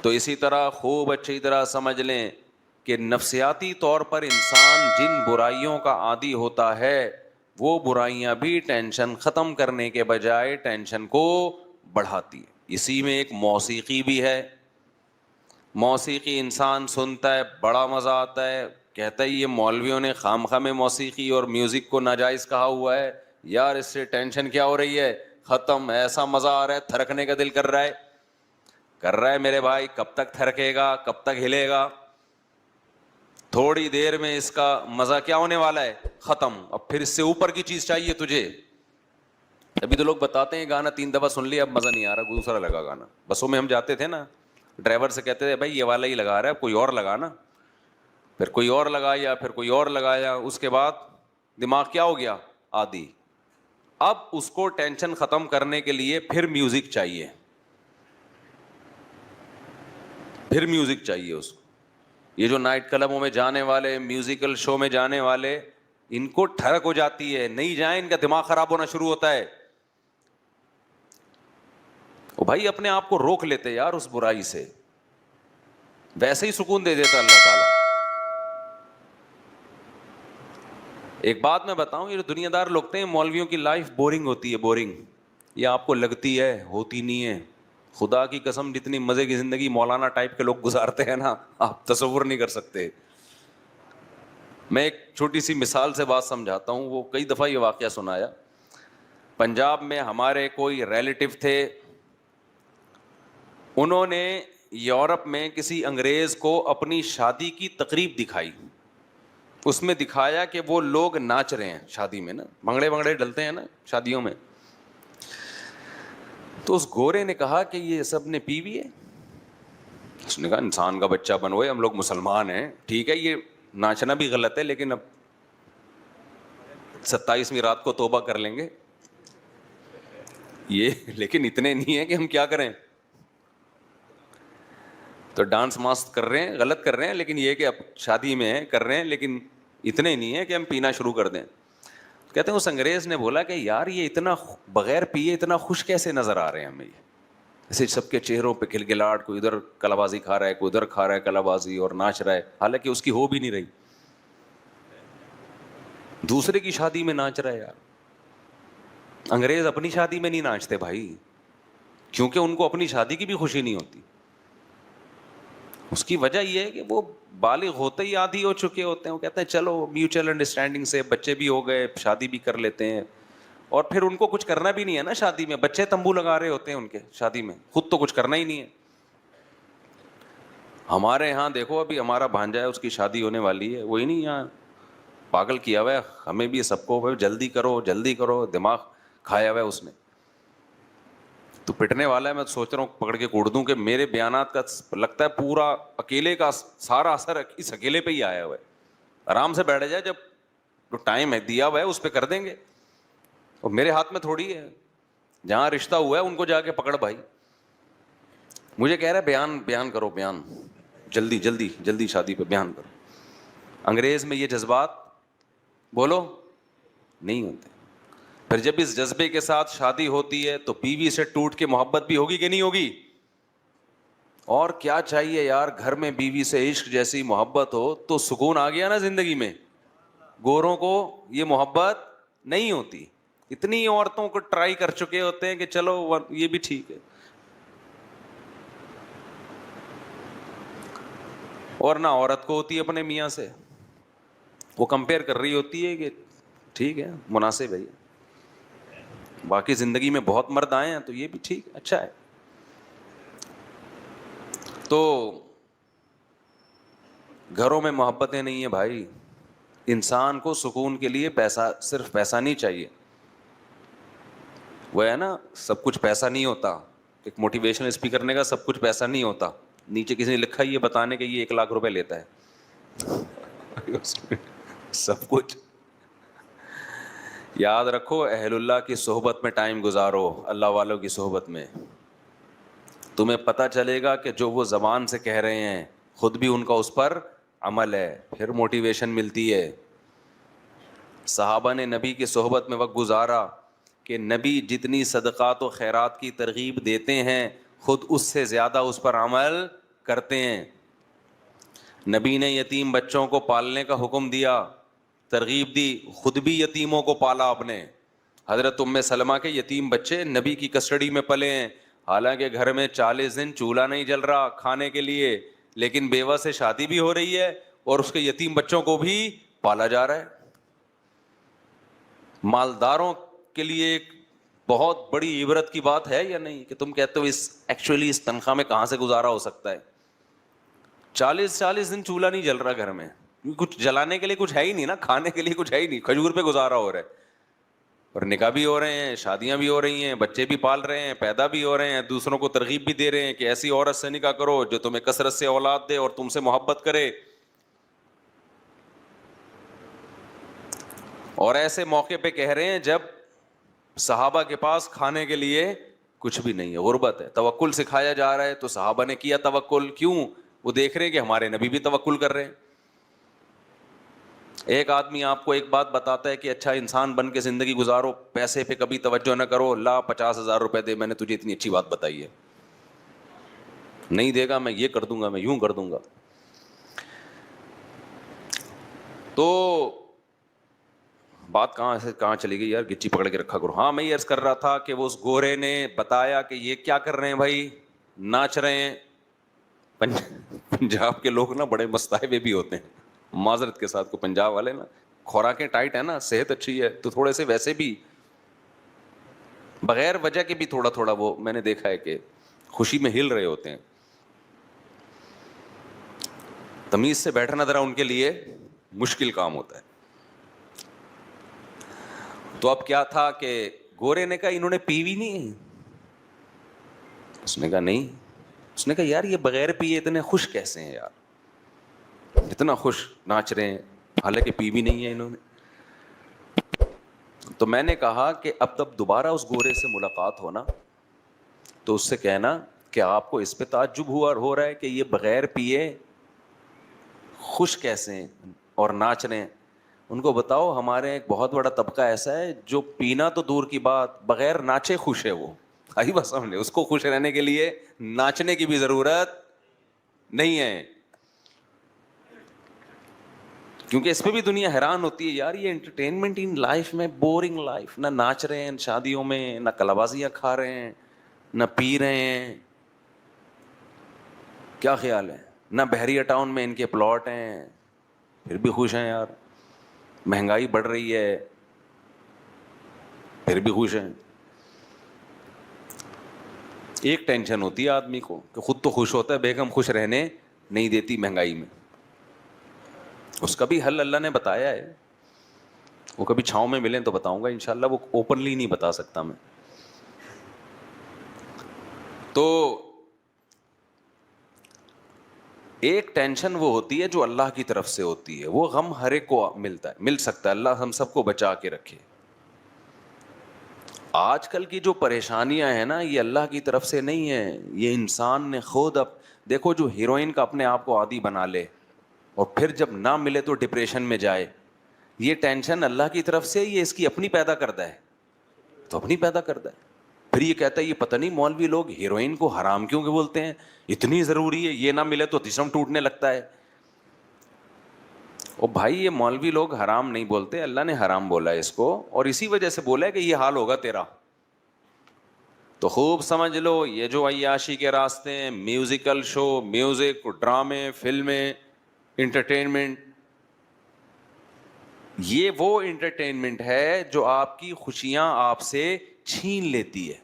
تو اسی طرح خوب اچھی طرح سمجھ لیں کہ نفسیاتی طور پر انسان جن برائیوں کا عادی ہوتا ہے وہ برائیاں بھی ٹینشن ختم کرنے کے بجائے ٹینشن کو بڑھاتی ہے. اسی میں ایک موسیقی بھی ہے. موسیقی انسان سنتا ہے بڑا مزہ آتا ہے, کہتا ہے یہ مولویوں نے خام خواہ میں موسیقی اور میوزک کو ناجائز کہا ہوا ہے, یار اس سے ٹینشن کیا ہو رہی ہے, ختم, ایسا مزہ آ رہا ہے, تھرکنے کا دل کر رہا ہے میرے بھائی. کب تک تھرکے گا, کب تک ہلے گا؟ تھوڑی دیر میں اس کا مزہ کیا ہونے والا ہے, ختم. اب پھر اس سے اوپر کی چیز چاہیے تجھے. ابھی تو لوگ بتاتے ہیں گانا 3 دفعہ سن لیا اب مزہ نہیں آ رہا, دوسرا لگا گانا. بسوں میں ہم جاتے تھے نا, ڈرائیور سے کہتے تھے بھائی یہ والا ہی لگا رہا ہے, کوئی اور لگا نا. پھر کوئی اور لگایا, پھر کوئی اور لگایا, اس کے بعد دماغ کیا ہو گیا, عادی. اب اس کو ٹینشن ختم کرنے کے لیے پھر میوزک چاہیے, پھر میوزک چاہیے اس کو. یہ جو نائٹ کلبوں میں جانے والے, میوزیکل شو میں جانے والے, ان کو ٹھڑک ہو جاتی ہے, نہیں جائیں ان کا دماغ خراب ہونا شروع ہوتا ہے. او بھائی اپنے آپ کو روک لیتے یار اس برائی سے, ویسے ہی سکون دے دیتا اللہ تعالیٰ. ایک بات میں بتاؤں, یہ جو دنیا دار لوگ ہیں مولویوں کی لائف بورنگ ہوتی ہے, بورنگ. یہ آپ کو لگتی ہے, ہوتی نہیں ہے. خدا کی قسم جتنی مزے کی زندگی مولانا ٹائپ کے لوگ گزارتے ہیں نا, آپ تصور نہیں کر سکتے. میں ایک چھوٹی سی مثال سے بات سمجھاتا ہوں. وہ کئی دفعہ یہ واقعہ سنایا. پنجاب میں ہمارے کوئی ریلیٹیو تھے, انہوں نے یورپ میں کسی انگریز کو اپنی شادی کی تقریب دکھائی. اس میں دکھایا کہ وہ لوگ ناچ رہے ہیں شادی میں نا, بھنگڑے بھنگڑے ڈلتے ہیں نا شادیوں میں. تو اس گورے نے کہا کہ یہ سب نے پی وی ہے. اس نے کہا انسان کا بچہ بنوئے, ہم لوگ مسلمان ہیں, ٹھیک ہے یہ ناچنا بھی غلط ہے لیکن اب 27ویں رات کو توبہ کر لیں گے یہ, لیکن اتنے نہیں ہیں کہ ہم کیا کریں. تو ڈانس ماست کر رہے ہیں, غلط کر رہے ہیں, لیکن یہ کہ اب شادی میں کر رہے ہیں, لیکن اتنے نہیں ہیں کہ ہم پینا شروع کر دیں. کہتے ہیں اس انگریز نے بولا کہ یار یہ اتنا بغیر پیے اتنا خوش کیسے نظر آ رہے ہیں ہمیں, ایسے سب کے چہروں پہ کھلکھلاہٹ, کوئی ادھر کلا بازی کھا رہا ہے, کوئی ادھر کھا رہا ہے کلا بازی اور ناچ رہا ہے, حالانکہ اس کی ہو بھی نہیں رہی, دوسرے کی شادی میں ناچ رہا ہے. یار انگریز اپنی شادی میں نہیں ناچتے بھائی, کیونکہ ان کو اپنی شادی کی بھی خوشی نہیں ہوتی. اس کی وجہ یہ ہے کہ وہ بالغ ہوتے ہی عادی ہو چکے ہوتے ہیں. وہ کہتے ہیں چلو میوچل انڈرسٹینڈنگ سے بچے بھی ہو گئے, شادی بھی کر لیتے ہیں, اور پھر ان کو کچھ کرنا بھی نہیں ہے نا شادی میں. بچے تمبو لگا رہے ہوتے ہیں ان کے شادی میں, خود تو کچھ کرنا ہی نہیں ہے. ہمارے یہاں دیکھو ابھی ہمارا بھانجا ہے, اس کی شادی ہونے والی ہے, وہی نہیں یہاں پاگل کیا ہوا ہے ہمیں بھی سب کو, جلدی کرو جلدی کرو, دماغ کھایا ہوا ہے اس نے. تو پٹنے والا ہے, میں سوچ رہا ہوں پکڑ کے کوڑ دوں کہ میرے بیانات کا لگتا ہے پورا اکیلے کا سارا اثر اس اکیلے پہ ہی آیا ہوا ہے. آرام سے بیٹھ جائے, جب جو ٹائم ہے دیا ہوا ہے اس پہ کر دیں گے, اور میرے ہاتھ میں تھوڑی ہے. جہاں رشتہ ہوا ہے ان کو جا کے پکڑ بھائی. مجھے کہہ رہا ہے بیان کرو, بیان جلدی جلدی جلدی شادی پہ بیان کرو. انگریز میں یہ جذبات بولو نہیں ہوتے. پھر جب اس جذبے کے ساتھ شادی ہوتی ہے تو بیوی سے ٹوٹ کے محبت بھی ہوگی کہ نہیں ہوگی؟ اور کیا چاہیے یار, گھر میں بیوی سے عشق جیسی محبت ہو تو سکون آ گیا نا زندگی میں. گوروں کو یہ محبت نہیں ہوتی. اتنی عورتوں کو ٹرائی کر چکے ہوتے ہیں کہ چلو یہ بھی ٹھیک ہے, اور نہ عورت کو ہوتی ہے اپنے میاں سے. وہ کمپیئر کر رہی ہوتی ہے کہ ٹھیک ہے مناسب ہے, باقی زندگی میں بہت مرد آئے ہیں تو یہ بھی ٹھیک اچھا ہے. تو گھروں میں محبتیں نہیں ہیں بھائی. انسان کو سکون کے لیے پیسہ, صرف پیسہ نہیں چاہیے. وہ ہے نا سب کچھ پیسہ نہیں ہوتا, ایک موٹیویشنل اسپیکر نے کہا سب کچھ پیسہ نہیں ہوتا, نیچے کسی نے لکھا یہ بتانے کہ یہ 1 لاکھ روپے لیتا ہے سب کچھ. یاد رکھو اہل اللہ کی صحبت میں ٹائم گزارو, اللہ والوں کی صحبت میں, تمہیں پتہ چلے گا کہ جو وہ زبان سے کہہ رہے ہیں خود بھی ان کا اس پر عمل ہے, پھر موٹیویشن ملتی ہے. صحابہ نے نبی کی صحبت میں وقت گزارا کہ نبی جتنی صدقات و خیرات کی ترغیب دیتے ہیں خود اس سے زیادہ اس پر عمل کرتے ہیں. نبی نے یتیم بچوں کو پالنے کا حکم دیا, ترغیب دی, خود بھی یتیموں کو پالا آپ نے. حضرت ام سلمہ کے یتیم بچے نبی کی کسٹڈی میں پلے ہیں, حالانکہ گھر میں 40 دن چولہا نہیں جل رہا کھانے کے لیے, لیکن بیوہ سے شادی بھی ہو رہی ہے اور اس کے یتیم بچوں کو بھی پالا جا رہا ہے. مالداروں کے لیے ایک بہت بڑی عبرت کی بات ہے یا نہیں, کہ تم کہتے ہو ایکچولی اس تنخواہ میں کہاں سے گزارا ہو سکتا ہے. 40 دن چولہا نہیں جل رہا گھر میں, کچھ جلانے کے لیے کچھ ہے ہی نہیں نا, کھانے کے لیے کچھ ہے ہی نہیں, کھجور پہ گزارا ہو رہا ہے. اور نکاح بھی ہو رہے ہیں, شادیاں بھی ہو رہی ہیں, بچے بھی پال رہے ہیں, پیدا بھی ہو رہے ہیں, دوسروں کو ترغیب بھی دے رہے ہیں کہ ایسی عورت سے نکاح کرو جو تمہیں کثرت سے اولاد دے اور تم سے محبت کرے. اور ایسے موقع پہ کہہ رہے ہیں جب صحابہ کے پاس کھانے کے لیے کچھ بھی نہیں ہے, غربت ہے. توکل سکھایا جا رہا ہے تو صحابہ نے کیا توکل. کیوں؟ وہ دیکھ رہے ہیں کہ ہمارے نبی بھی توکل کر رہے ہیں. ایک آدمی آپ کو ایک بات بتاتا ہے کہ اچھا انسان بن کے زندگی گزارو, پیسے پہ کبھی توجہ نہ کرو, لا 50,000 روپے دے, میں نے تجھے اتنی اچھی بات بتائی ہے. نہیں دے گا, میں یہ کر دوں گا, میں یوں کر دوں گا. تو بات کہاں چلی گئی یار, گچی پکڑ کے رکھا کرو. ہاں میں یہ عرض کر رہا تھا کہ وہ اس گورے نے بتایا کہ یہ کیا کر رہے ہیں بھائی, ناچ رہے ہیں. پنجاب کے لوگ نا بڑے مستعفے بھی ہوتے ہیں, معذرت کے ساتھ, کو پنجاب والے نا خوراکیں ٹائٹ ہے نا, صحت اچھی ہے تو تھوڑے سے ویسے بھی بغیر وجہ کے بھی تھوڑا تھوڑا وہ میں نے دیکھا ہے کہ خوشی میں ہل رہے ہوتے ہیں. تمیز سے بیٹھنا ذرا ان کے لیے مشکل کام ہوتا ہے. تو اب کیا تھا کہ گورے نے کہا انہوں نے پی بھی نہیں. اس نے کہا نہیں. اس نے کہا یار یہ بغیر پیے اتنے خوش کیسے ہیں یار, اتنا خوش ناچ رہے ہیں حالانکہ پی بھی نہیں ہے انہوں نے. تو میں نے کہا کہ اب تب دوبارہ اس گورے سے ملاقات ہونا تو اس سے کہنا کہ آپ کو اس پہ تعجب ہوا اور ہو رہا ہے کہ یہ بغیر پیے خوش کیسے ہیں اور ناچ رہے ہیں. ان کو بتاؤ ہمارے ایک بہت بڑا طبقہ ایسا ہے جو پینا تو دور کی بات, بغیر ناچے خوش ہے. وہ آئی بس سمجھے, اس کو خوش رہنے کے لیے ناچنے کی بھی ضرورت نہیں ہے. کیونکہ اس پہ بھی دنیا حیران ہوتی ہے یار, یہ انٹرٹینمنٹ ان لائف میں بورنگ لائف, نہ ناچ رہے ہیں شادیوں میں, نہ کلابازیاں کھا رہے ہیں, نہ پی رہے ہیں, کیا خیال ہے, نہ بحریہ ٹاؤن میں ان کے پلاٹ ہیں پھر بھی خوش ہیں یار, مہنگائی بڑھ رہی ہے پھر بھی خوش ہیں. ایک ٹینشن ہوتی ہے آدمی کو کہ خود تو خوش ہوتا ہے, بیگم خوش رہنے نہیں دیتی مہنگائی میں. اس کا بھی حل اللہ نے بتایا ہے, وہ کبھی چھاؤں میں ملیں تو بتاؤں گا انشاءاللہ, وہ اوپنلی نہیں بتا سکتا میں. تو ایک ٹینشن وہ ہوتی ہے جو اللہ کی طرف سے ہوتی ہے, وہ غم ہر ایک کو ملتا ہے, مل سکتا ہے, اللہ ہم سب کو بچا کے رکھے. آج کل کی جو پریشانیاں ہیں نا یہ اللہ کی طرف سے نہیں ہیں, یہ انسان نے خود. اب دیکھو جو ہیروئن کا اپنے آپ کو عادی بنا لے اور پھر جب نہ ملے تو ڈپریشن میں جائے, یہ ٹینشن اللہ کی طرف سے یہ اس کی اپنی پیدا کرتا ہے, تو اپنی پیدا کرتا ہے. پھر یہ کہتا ہے یہ پتہ نہیں مولوی لوگ ہیروئن کو حرام کیوں کہ بولتے ہیں, اتنی ضروری ہے, یہ نہ ملے تو جسم ٹوٹنے لگتا ہے. او بھائی یہ مولوی لوگ حرام نہیں بولتے, اللہ نے حرام بولا ہے اس کو, اور اسی وجہ سے بولا ہے کہ یہ حال ہوگا تیرا. تو خوب سمجھ لو یہ جو عیاشی کے راستے ہیں, میوزیکل شو, میوزک, ڈرامے, فلمیں, انٹرٹینمنٹ, یہ وہ انٹرٹینمنٹ ہے جو آپ کی خوشیاں آپ سے چھین لیتی ہے.